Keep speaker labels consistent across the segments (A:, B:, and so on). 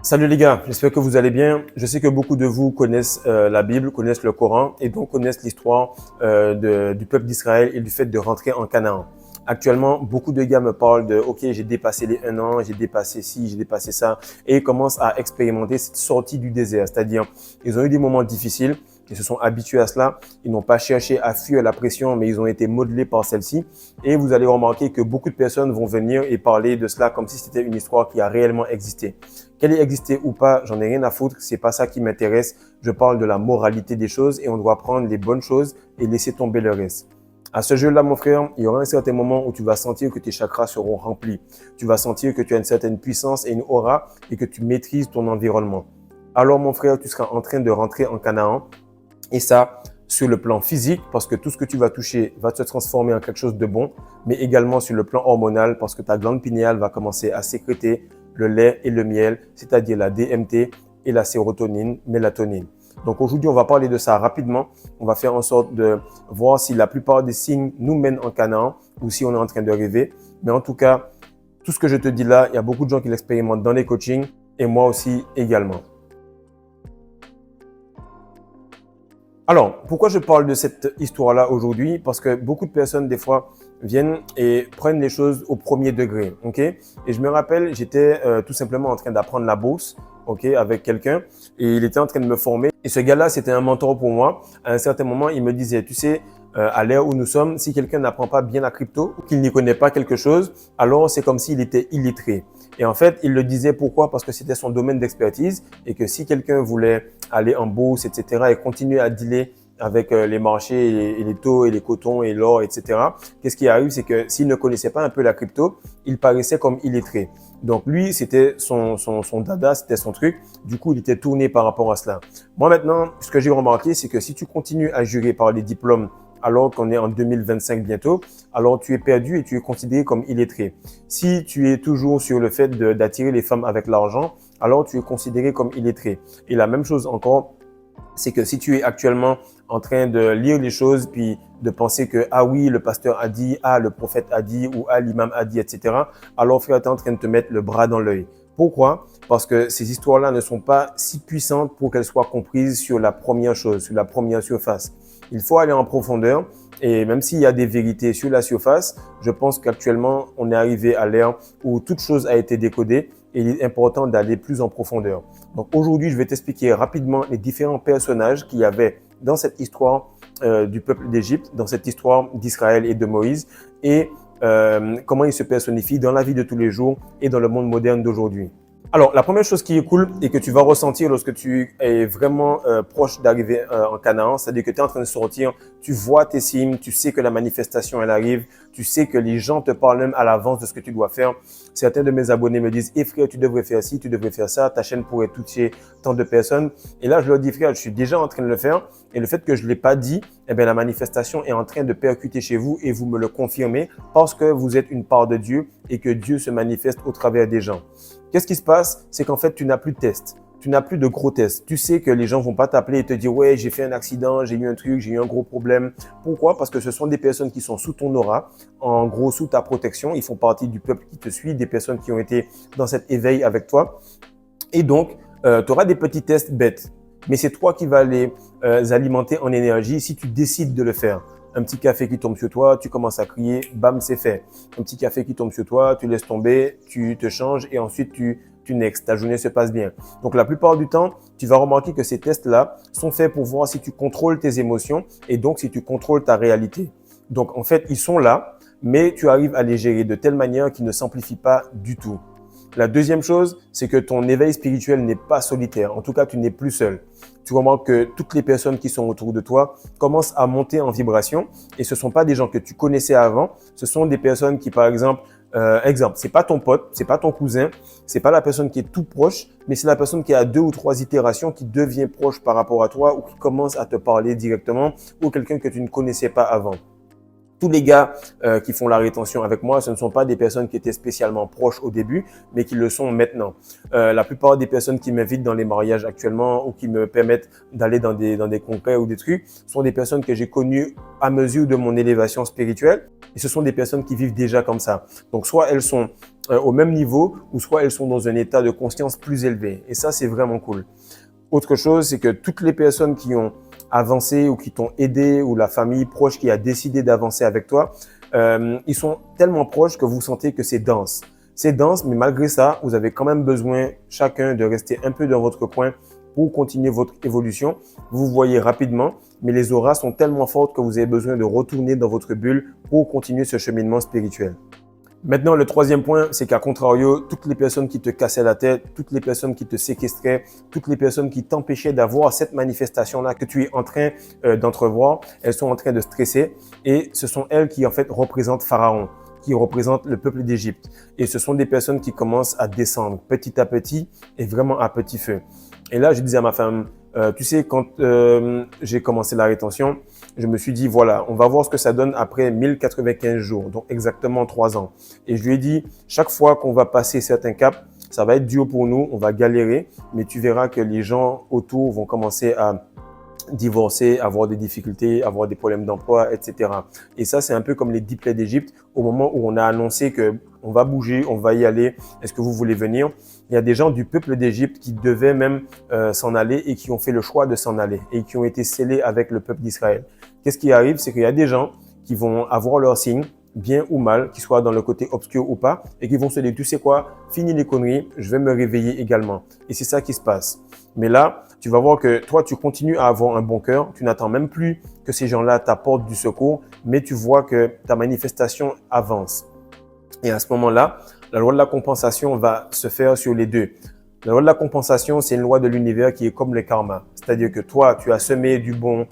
A: Salut les gars, j'espère que vous allez bien. Je sais que beaucoup de vous connaissent la Bible, connaissent le Coran et donc connaissent l'histoire du peuple d'Israël et du fait de rentrer en Canaan. Actuellement, beaucoup de gars me parlent de « Ok, j'ai dépassé les 1 an, j'ai dépassé ci, j'ai dépassé ça » et ils commencent à expérimenter cette sortie du désert. C'est-à-dire, ils ont eu des moments difficiles, ils se sont habitués à cela, ils n'ont pas cherché à fuir la pression, mais ils ont été modelés par celle-ci. Et vous allez remarquer que beaucoup de personnes vont venir et parler de cela comme si c'était une histoire qui a réellement existé. Qu'elle ait existé ou pas, j'en ai rien à foutre, c'est pas ça qui m'intéresse. Je parle de la moralité des choses et on doit prendre les bonnes choses et laisser tomber le reste. À ce jeu-là, mon frère, il y aura un certain moment où tu vas sentir que tes chakras seront remplis. Tu vas sentir que tu as une certaine puissance et une aura et que tu maîtrises ton environnement. Alors, mon frère, tu seras en train de rentrer en Canaan. Et ça, sur le plan physique, parce que tout ce que tu vas toucher va se transformer en quelque chose de bon, mais également sur le plan hormonal, parce que ta glande pinéale va commencer à sécréter le lait et le miel, c'est-à-dire la DMT et la sérotonine, mélatonine. Donc aujourd'hui, on va parler de ça rapidement. On va faire en sorte de voir si la plupart des signes nous mènent en Canaan ou si on est en train de rêver. Mais en tout cas, tout ce que je te dis là, il y a beaucoup de gens qui l'expérimentent dans les coachings et moi aussi également. Alors, pourquoi je parle de cette histoire-là aujourd'hui? Parce que beaucoup de personnes, des fois, viennent et prennent les choses au premier degré, ok? Et je me rappelle, j'étais tout simplement en train d'apprendre la bourse, ok, avec quelqu'un, et il était en train de me former. Et ce gars-là, c'était un mentor pour moi. À un certain moment, il me disait, tu sais, à l'ère où nous sommes, si quelqu'un n'apprend pas bien la crypto ou qu'il n'y connaît pas quelque chose, alors c'est comme s'il était illettré. Et en fait, il le disait pourquoi? Parce que c'était son domaine d'expertise et que si quelqu'un voulait aller en bourse, etc., et continuer à dealer avec les marchés et les taux et les cotons et l'or, etc., qu'est-ce qui arrive? C'est que s'il ne connaissait pas un peu la crypto, il paraissait comme illettré. Donc lui, c'était son dada, c'était son truc. Du coup, il était tourné par rapport à cela. Moi maintenant, ce que j'ai remarqué, c'est que si tu continues à jurer par les diplômes alors qu'on est en 2025 bientôt, alors tu es perdu et tu es considéré comme illettré. Si tu es toujours sur le fait d'attirer les femmes avec l'argent, alors tu es considéré comme illettré. Et la même chose encore, c'est que si tu es actuellement en train de lire les choses puis de penser que ah oui, le pasteur a dit, ah le prophète a dit ou ah l'imam a dit, etc. Alors frère, tu es en train de te mettre le bras dans l'œil. Pourquoi? Parce que ces histoires-là ne sont pas si puissantes pour qu'elles soient comprises sur la première chose, sur la première surface. Il faut aller en profondeur et même s'il y a des vérités sur la surface, je pense qu'actuellement, on est arrivé à l'ère où toute chose a été décodée et il est important d'aller plus en profondeur. Donc aujourd'hui, je vais t'expliquer rapidement les différents personnages qu'il y avait dans cette histoire du peuple d'Égypte, dans cette histoire d'Israël et de Moïse et comment ils se personnifient dans la vie de tous les jours et dans le monde moderne d'aujourd'hui. Alors, la première chose qui est cool et que tu vas ressentir lorsque tu es vraiment proche d'arriver en Canaan, c'est-à-dire que tu es en train de sortir, tu vois tes signes, tu sais que la manifestation, elle arrive, tu sais que les gens te parlent même à l'avance de ce que tu dois faire. Certains de mes abonnés me disent « Eh frère, tu devrais faire ci, tu devrais faire ça, ta chaîne pourrait toucher tant de personnes. » Et là, je leur dis « Frère, je suis déjà en train de le faire. » Et le fait que je ne l'ai pas dit, eh bien, la manifestation est en train de percuter chez vous et vous me le confirmez parce que vous êtes une part de Dieu et que Dieu se manifeste au travers des gens. Qu'est-ce qui se passe? C'est qu'en fait, tu n'as plus de tests. Tu n'as plus de gros tests. Tu sais que les gens vont pas t'appeler et te dire « Ouais, j'ai fait un accident, j'ai eu un truc, j'ai eu un gros problème. » Pourquoi? Parce que ce sont des personnes qui sont sous ton aura, en gros sous ta protection. Ils font partie du peuple qui te suit, des personnes qui ont été dans cet éveil avec toi. Et donc, tu auras des petits tests bêtes. Mais c'est toi qui vas les alimenter en énergie si tu décides de le faire. Un petit café qui tombe sur toi, tu commences à crier, bam, c'est fait. Un petit café qui tombe sur toi, tu laisses tomber, tu te changes et ensuite tu next. Ta journée se passe bien. Donc, la plupart du temps, tu vas remarquer que ces tests-là sont faits pour voir si tu contrôles tes émotions et donc si tu contrôles ta réalité. Donc, en fait, ils sont là, mais tu arrives à les gérer de telle manière qu'ils ne s'amplifient pas du tout. La deuxième chose, c'est que ton éveil spirituel n'est pas solitaire. En tout cas, tu n'es plus seul. Tu remarques que toutes les personnes qui sont autour de toi commencent à monter en vibration et ce ne sont pas des gens que tu connaissais avant. Ce sont des personnes qui, par exemple, c'est pas ton pote, c'est pas ton cousin, c'est pas la personne qui est tout proche, mais c'est la personne qui a 2 ou 3 itérations qui devient proche par rapport à toi ou qui commence à te parler directement ou quelqu'un que tu ne connaissais pas avant. Tous les gars qui font la rétention avec moi, ce ne sont pas des personnes qui étaient spécialement proches au début, mais qui le sont maintenant. La plupart des personnes qui m'invitent dans les mariages actuellement ou qui me permettent d'aller dans des congrès ou des trucs sont des personnes que j'ai connues à mesure de mon élévation spirituelle. Et ce sont des personnes qui vivent déjà comme ça. Donc, soit elles sont au même niveau ou soit elles sont dans un état de conscience plus élevé. Et ça, c'est vraiment cool. Autre chose, c'est que toutes les personnes qui ont avancé ou qui t'ont aidé ou la famille proche qui a décidé d'avancer avec toi, ils sont tellement proches que vous sentez que c'est dense. C'est dense, mais malgré ça, vous avez quand même besoin chacun de rester un peu dans votre coin pour continuer votre évolution. Vous voyez rapidement, mais les auras sont tellement fortes que vous avez besoin de retourner dans votre bulle pour continuer ce cheminement spirituel. Maintenant, le troisième point, c'est qu'à contrario, toutes les personnes qui te cassaient la tête, toutes les personnes qui te séquestraient, toutes les personnes qui t'empêchaient d'avoir cette manifestation-là que tu es en train d'entrevoir, elles sont en train de stresser et ce sont elles qui en fait représentent Pharaon, qui représentent le peuple d'Égypte. Et ce sont des personnes qui commencent à descendre petit à petit et vraiment à petit feu. Et là, je disais à ma femme, tu sais, quand j'ai commencé la rétention, je me suis dit, voilà, on va voir ce que ça donne après 1095 jours, donc exactement 3 ans. Et je lui ai dit, chaque fois qu'on va passer certains caps, ça va être dur pour nous, on va galérer, mais tu verras que les gens autour vont commencer à divorcer, avoir des difficultés, avoir des problèmes d'emploi, etc. Et ça, c'est un peu comme les 10 plaies d'Égypte. Au moment où on a annoncé que on va bouger, on va y aller, est-ce que vous voulez venir? Il y a des gens du peuple d'Égypte qui devaient même s'en aller et qui ont fait le choix de s'en aller et qui ont été scellés avec le peuple d'Israël. Qu'est-ce qui arrive? C'est qu'il y a des gens qui vont avoir leur signe, bien ou mal, qu'ils soient dans le côté obscur ou pas, et qui vont se dire, tu sais quoi, fini les conneries, je vais me réveiller également. Et c'est ça qui se passe. Mais là, tu vas voir que toi, tu continues à avoir un bon cœur, tu n'attends même plus que ces gens-là t'apportent du secours, mais tu vois que ta manifestation avance. Et à ce moment-là, la loi de la compensation va se faire sur les deux. La loi de la compensation, c'est une loi de l'univers qui est comme le karma. C'est-à-dire que toi, tu as semé du bon,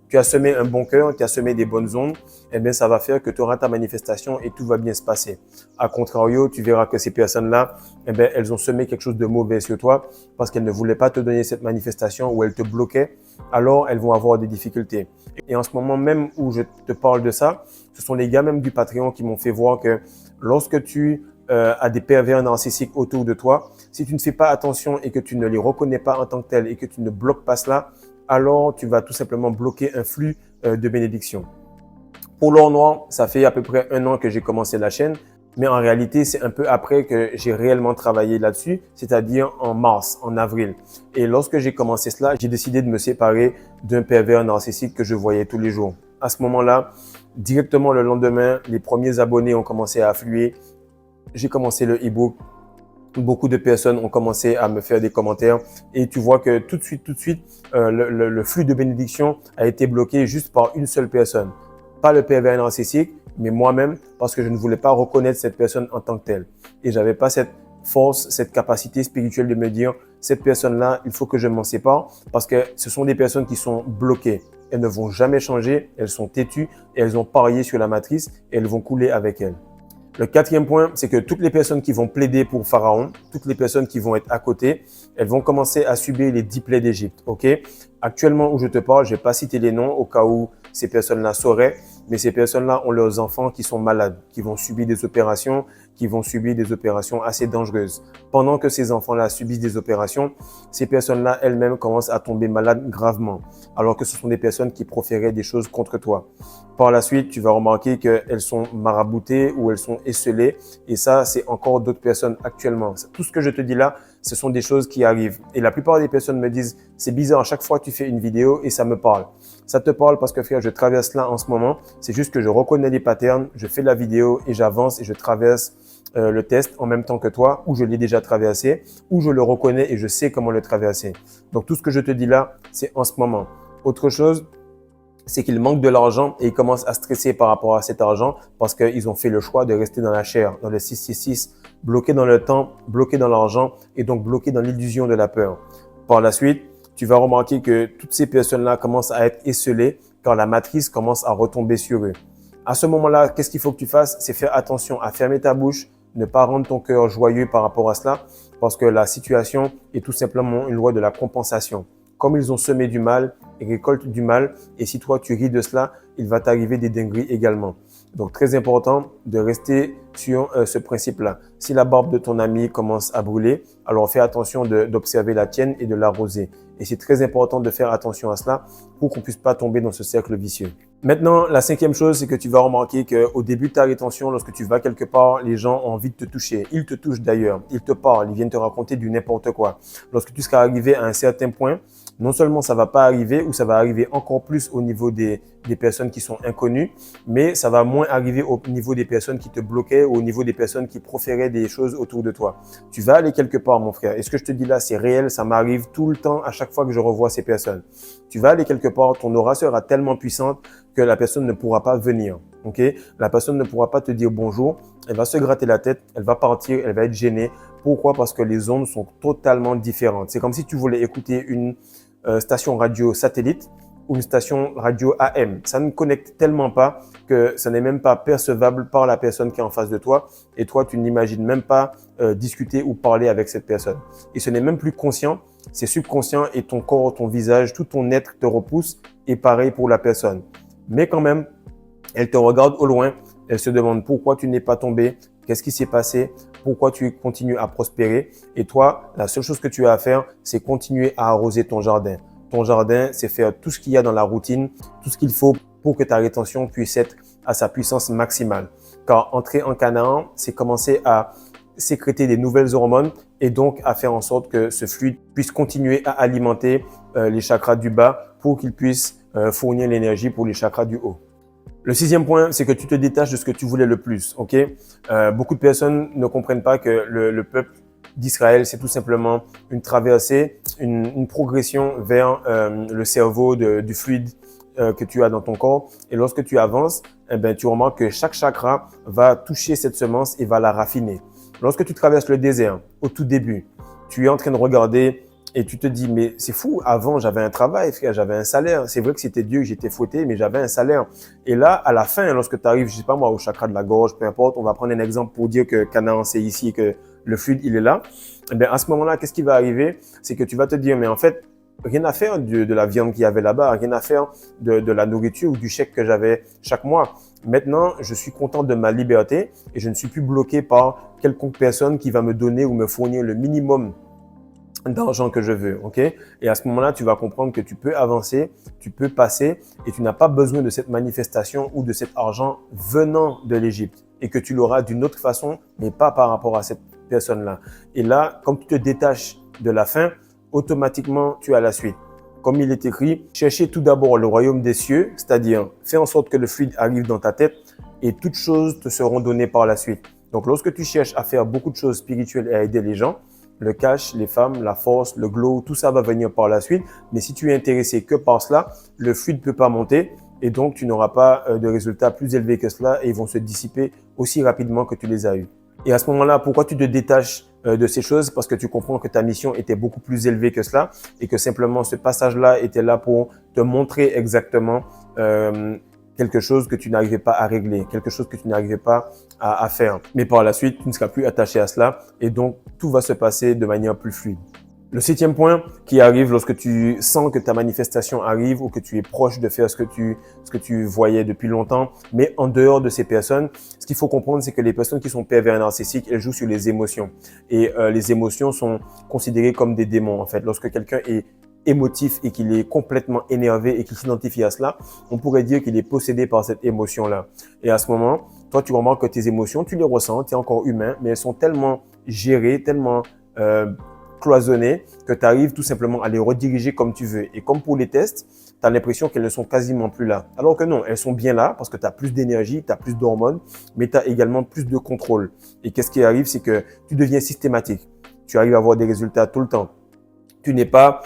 A: tu as semé un bon cœur, tu as semé des bonnes ondes, eh bien, ça va faire que tu auras ta manifestation et tout va bien se passer. A contrario, tu verras que ces personnes-là, eh bien, elles ont semé quelque chose de mauvais sur toi parce qu'elles ne voulaient pas te donner cette manifestation ou elles te bloquaient, alors elles vont avoir des difficultés. Et en ce moment même où je te parle de ça, ce sont les gars même du Patreon qui m'ont fait voir que lorsque tu as des pervers narcissiques autour de toi, si tu ne fais pas attention et que tu ne les reconnais pas en tant que tels et que tu ne bloques pas cela, alors tu vas tout simplement bloquer un flux de bénédiction. Pour l'or noir, ça fait à peu près 1 an que j'ai commencé la chaîne, mais en réalité, c'est un peu après que j'ai réellement travaillé là-dessus, c'est-à-dire en mars, en avril. Et lorsque j'ai commencé cela, j'ai décidé de me séparer d'un pervers narcissique que je voyais tous les jours. À ce moment-là, directement le lendemain, les premiers abonnés ont commencé à affluer. J'ai commencé le e-book. Beaucoup de personnes ont commencé à me faire des commentaires et tu vois que tout de suite, le flux de bénédiction a été bloqué juste par une seule personne. Pas le pervers narcissique, mais moi-même parce que je ne voulais pas reconnaître cette personne en tant que telle. Et j'avais pas cette force, cette capacité spirituelle de me dire, cette personne-là, il faut que je m'en sépare parce que ce sont des personnes qui sont bloquées. Elles ne vont jamais changer, elles sont têtues et elles ont parié sur la matrice et elles vont couler avec elles. Le 4e point, c'est que toutes les personnes qui vont plaider pour Pharaon, toutes les personnes qui vont être à côté, elles vont commencer à subir les 10 plaies d'Égypte. Ok? Actuellement où je te parle, je vais pas citer les noms au cas où ces personnes-là sauraient, mais ces personnes-là ont leurs enfants qui sont malades, qui vont subir des opérations, assez dangereuses. Pendant que ces enfants-là subissent des opérations, ces personnes-là elles-mêmes commencent à tomber malades gravement, alors que ce sont des personnes qui proféraient des choses contre toi. Par la suite, tu vas remarquer qu'elles sont maraboutées ou elles sont esselées. Et ça, c'est encore d'autres personnes actuellement. Tout ce que je te dis là, ce sont des choses qui arrivent. Et la plupart des personnes me disent, c'est bizarre, à chaque fois tu fais une vidéo et ça me parle. Ça te parle parce que frère, je traverse là en ce moment. C'est juste que je reconnais les patterns, je fais la vidéo et j'avance et je traverse le test en même temps que toi, ou je l'ai déjà traversé, ou je le reconnais et je sais comment le traverser. Donc tout ce que je te dis là, c'est en ce moment. Autre chose, c'est qu'ils manquent de l'argent et ils commencent à stresser par rapport à cet argent parce qu'ils ont fait le choix de rester dans la chair, dans le 666, bloqués dans le temps, bloqués dans l'argent et donc bloqués dans l'illusion de la peur. Par la suite, tu vas remarquer que toutes ces personnes-là commencent à être esselées quand la matrice commence à retomber sur eux. À ce moment-là, qu'est-ce qu'il faut que tu fasses? C'est faire attention à fermer ta bouche, ne pas rendre ton cœur joyeux par rapport à cela parce que la situation est tout simplement une loi de la compensation. Comme ils ont semé du mal, ils récoltent du mal. Et si toi, tu ris de cela, il va t'arriver des dingueries également. Donc, très important de rester sur ce principe-là. Si la barbe de ton ami commence à brûler, alors fais attention d'observer la tienne et de l'arroser. Et c'est très important de faire attention à cela pour qu'on ne puisse pas tomber dans ce cercle vicieux. Maintenant, la cinquième chose, c'est que tu vas remarquer qu'au début de ta rétention, lorsque tu vas quelque part, les gens ont envie de te toucher. Ils te touchent d'ailleurs, ils te parlent, ils viennent te raconter du n'importe quoi. Lorsque tu seras arrivé à un certain point, non seulement ça va pas arriver ou ça va arriver encore plus au niveau des personnes qui sont inconnues, mais ça va moins arriver au niveau des personnes qui te bloquaient ou au niveau des personnes qui proféraient des choses autour de toi. Tu vas aller quelque part, mon frère. Et ce que je te dis là, c'est réel, ça m'arrive tout le temps à chaque fois que je revois ces personnes. Tu vas aller quelque part, ton aura sera tellement puissante que la personne ne pourra pas venir. Okay? La personne ne pourra pas te dire bonjour. Elle va se gratter la tête, elle va partir, elle va être gênée. Pourquoi? Parce que les ondes sont totalement différentes. C'est comme si tu voulais écouter une station radio satellite ou une station radio AM. Ça ne connecte tellement pas que ça n'est même pas percevable par la personne qui est en face de toi. Et toi, tu n'imagines même pas discuter ou parler avec cette personne. Et ce n'est même plus conscient, c'est subconscient et ton corps, ton visage, tout ton être te repousse. Et pareil pour la personne. Mais quand même, elle te regarde au loin, elle se demande pourquoi tu n'es pas tombé, qu'est-ce qui s'est passé, pourquoi tu continues à prospérer. Et toi, la seule chose que tu as à faire, c'est continuer à arroser ton jardin. Ton jardin, c'est faire tout ce qu'il y a dans la routine, tout ce qu'il faut pour que ta rétention puisse être à sa puissance maximale. Car entrer en Canaan, c'est commencer à sécréter des nouvelles hormones et donc à faire en sorte que ce fluide puisse continuer à alimenter les chakras du bas pour qu'il puisse fournir l'énergie pour les chakras du haut. Le sixième point, c'est que tu te détaches de ce que tu voulais le plus. Ok, beaucoup de personnes ne comprennent pas que le peuple d'Israël, c'est tout simplement une traversée, une progression vers le cerveau du fluide que tu as dans ton corps. Et lorsque tu avances, eh ben, tu remarques que chaque chakra va toucher cette semence et va la raffiner. Lorsque tu traverses le désert, au tout début, tu es en train de regarder et tu te dis, mais c'est fou, avant j'avais un travail, frère, j'avais un salaire. C'est vrai que c'était Dieu que j'étais fouetté, mais j'avais un salaire. Et là, à la fin, lorsque tu arrives, je sais pas moi, au chakra de la gorge, peu importe, on va prendre un exemple pour dire que Canaan, c'est ici et que le fluide, il est là. Eh bien, à ce moment-là, qu'est-ce qui va arriver? C'est que tu vas te dire, mais en fait, rien à faire de la viande qu'il y avait là-bas, rien à faire de la nourriture ou du chèque que j'avais chaque mois. Maintenant, je suis content de ma liberté et je ne suis plus bloqué par quelconque personne qui va me donner ou me fournir le minimum d'argent que je veux, ok? Et à ce moment-là, tu vas comprendre que tu peux avancer, tu peux passer et tu n'as pas besoin de cette manifestation ou de cet argent venant de l'Égypte et que tu l'auras d'une autre façon, mais pas par rapport à cette personne-là. Et là, comme tu te détaches de la fin, automatiquement, tu as la suite. Comme il est écrit, cherchez tout d'abord le royaume des cieux, c'est-à-dire fais en sorte que le fluide arrive dans ta tête et toutes choses te seront données par la suite. Donc, lorsque tu cherches à faire beaucoup de choses spirituelles et à aider les gens, le cash, les femmes, la force, le glow, tout ça va venir par la suite. Mais si tu es intéressé que par cela, le fluide ne peut pas monter et donc tu n'auras pas de résultats plus élevés que cela et ils vont se dissiper aussi rapidement que tu les as eus. Et à ce moment-là, pourquoi tu te détaches de ces choses? Parce que tu comprends que ta mission était beaucoup plus élevée que cela et que simplement ce passage-là était là pour te montrer exactement quelque chose que tu n'arrivais pas à régler, quelque chose que tu n'arrivais pas à faire. Mais par la suite, tu ne seras plus attaché à cela et donc tout va se passer de manière plus fluide. Le septième point qui arrive lorsque tu sens que ta manifestation arrive ou que tu es proche de faire ce que tu voyais depuis longtemps, mais en dehors de ces personnes, ce qu'il faut comprendre, c'est que les personnes qui sont pervers narcissiques, elles jouent sur les émotions. Et les émotions sont considérées comme des démons, en fait. Lorsque quelqu'un est émotif et qu'il est complètement énervé et qu'il s'identifie à cela, on pourrait dire qu'il est possédé par cette émotion-là. Et à ce moment, toi, tu remarques que tes émotions, tu les ressens, tu es encore humain, mais elles sont tellement gérées, tellement cloisonnées que tu arrives tout simplement à les rediriger comme tu veux. Et comme pour les tests, tu as l'impression qu'elles ne sont quasiment plus là. Alors que non, elles sont bien là parce que tu as plus d'énergie, tu as plus d'hormones, mais tu as également plus de contrôle. Et qu'est-ce qui arrive, c'est que tu deviens systématique. Tu arrives à avoir des résultats tout le temps. Tu n'es pas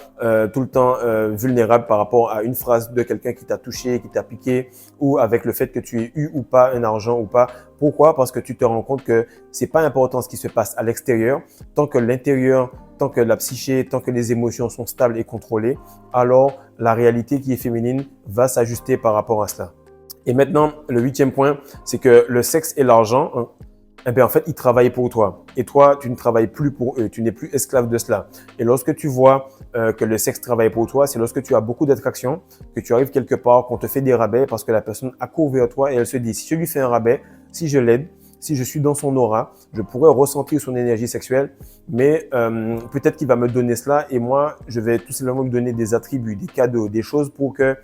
A: tout le temps vulnérable par rapport à une phrase de quelqu'un qui t'a touché, qui t'a piqué, ou avec le fait que tu aies eu ou pas un argent ou pas. Pourquoi? Parce que tu te rends compte que c'est pas important ce qui se passe à l'extérieur. Tant que l'intérieur, tant que la psyché, tant que les émotions sont stables et contrôlées, alors la réalité qui est féminine va s'ajuster par rapport à cela. Et maintenant, le huitième point, c'est que le sexe et l'argent, eh bien, en fait, ils travaillent pour toi. Et toi, tu ne travailles plus pour eux. Tu n'es plus esclave de cela. Et lorsque tu vois que le sexe travaille pour toi, c'est lorsque tu as beaucoup d'attraction, que tu arrives quelque part, qu'on te fait des rabais parce que la personne accourt vers toi et elle se dit, si je lui fais un rabais, si je l'aide, si je suis dans son aura, je pourrais ressentir son énergie sexuelle, mais peut-être qu'il va me donner cela et moi, je vais tout simplement lui donner des attributs, des cadeaux, des choses pour que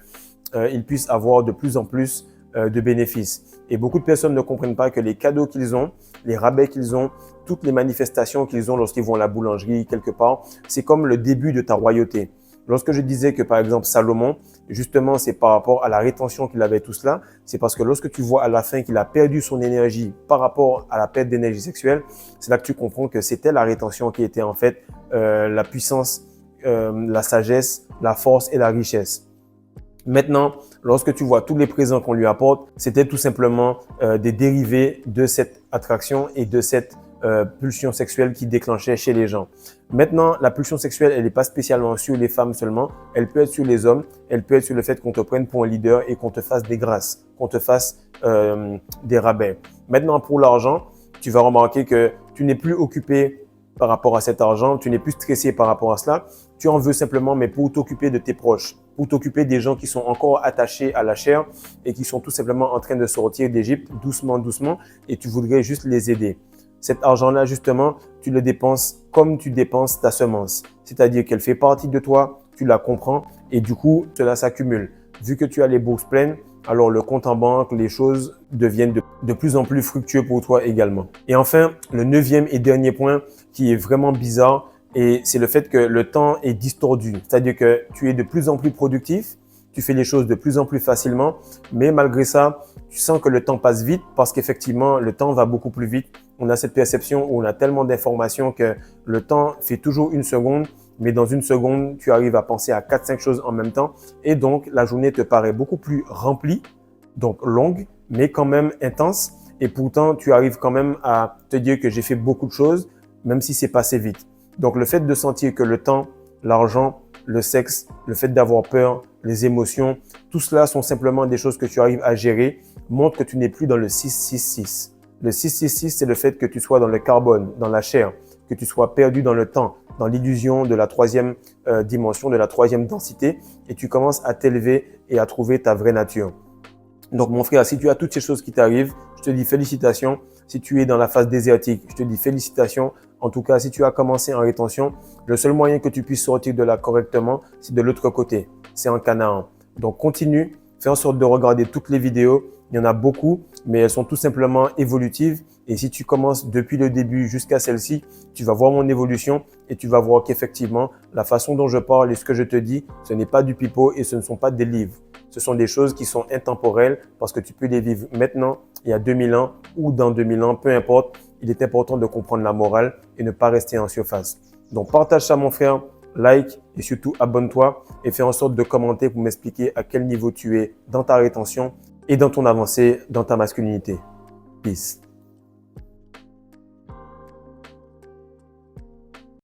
A: ils puissent avoir de plus en plus de bénéfices. Et beaucoup de personnes ne comprennent pas que les cadeaux qu'ils ont, les rabais qu'ils ont, toutes les manifestations qu'ils ont lorsqu'ils vont à la boulangerie quelque part, c'est comme le début de ta royauté. Lorsque je disais que par exemple Salomon, justement c'est par rapport à la rétention qu'il avait tout cela, c'est parce que lorsque tu vois à la fin qu'il a perdu son énergie par rapport à la perte d'énergie sexuelle, c'est là que tu comprends que c'était la rétention qui était en fait la puissance, la sagesse, la force et la richesse. Maintenant, lorsque tu vois tous les présents qu'on lui apporte, c'était tout simplement des dérivés de cette attraction et de cette pulsion sexuelle qui déclenchait chez les gens. Maintenant, la pulsion sexuelle, elle n'est pas spécialement sur les femmes seulement, elle peut être sur les hommes, elle peut être sur le fait qu'on te prenne pour un leader et qu'on te fasse des grâces, qu'on te fasse des rabais. Maintenant, pour l'argent, tu vas remarquer que tu n'es plus occupé par rapport à cet argent, tu n'es plus stressé par rapport à cela, tu en veux simplement, mais pour t'occuper de tes proches, pour t'occuper des gens qui sont encore attachés à la chair et qui sont tout simplement en train de sortir d'Égypte doucement, doucement, et tu voudrais juste les aider. Cet argent-là, justement, tu le dépenses comme tu dépenses ta semence. C'est-à-dire qu'elle fait partie de toi, tu la comprends et du coup, cela s'accumule. Vu que tu as les bourses pleines, alors le compte en banque, les choses deviennent de plus en plus fructueux pour toi également. Et enfin, le 9e et dernier point qui est vraiment bizarre, et c'est le fait que le temps est distordu. C'est-à-dire que tu es de plus en plus productif, tu fais les choses de plus en plus facilement, mais malgré ça, tu sens que le temps passe vite parce qu'effectivement, le temps va beaucoup plus vite. On a cette perception où on a tellement d'informations que le temps fait toujours une seconde, mais dans une seconde, tu arrives à penser à 4-5 choses en même temps et donc la journée te paraît beaucoup plus remplie, donc longue, mais quand même intense et pourtant, tu arrives quand même à te dire que j'ai fait beaucoup de choses, même si c'est passé vite. Donc, le fait de sentir que le temps, l'argent, le sexe, le fait d'avoir peur, les émotions, tout cela sont simplement des choses que tu arrives à gérer, montre que tu n'es plus dans le 666. Le 666, c'est le fait que tu sois dans le carbone, dans la chair, que tu sois perdu dans le temps, dans l'illusion de la troisième dimension, de la troisième densité, et tu commences à t'élever et à trouver ta vraie nature. Donc, mon frère, si tu as toutes ces choses qui t'arrivent, je te dis félicitations. Si tu es dans la phase désertique, je te dis félicitations. En tout cas, si tu as commencé en rétention, le seul moyen que tu puisses sortir de là correctement, c'est de l'autre côté. C'est en Canaan. Donc, continue. Fais en sorte de regarder toutes les vidéos. Il y en a beaucoup, mais elles sont tout simplement évolutives. Et si tu commences depuis le début jusqu'à celle-ci, tu vas voir mon évolution et tu vas voir qu'effectivement, la façon dont je parle et ce que je te dis, ce n'est pas du pipeau et ce ne sont pas des livres. Ce sont des choses qui sont intemporelles parce que tu peux les vivre maintenant, il y a 2000 ans ou dans 2000 ans, peu importe. Il est important de comprendre la morale et ne pas rester en surface. Donc, partage ça, mon frère, like et surtout abonne-toi et fais en sorte de commenter pour m'expliquer à quel niveau tu es dans ta rétention et dans ton avancée, dans ta masculinité. Peace.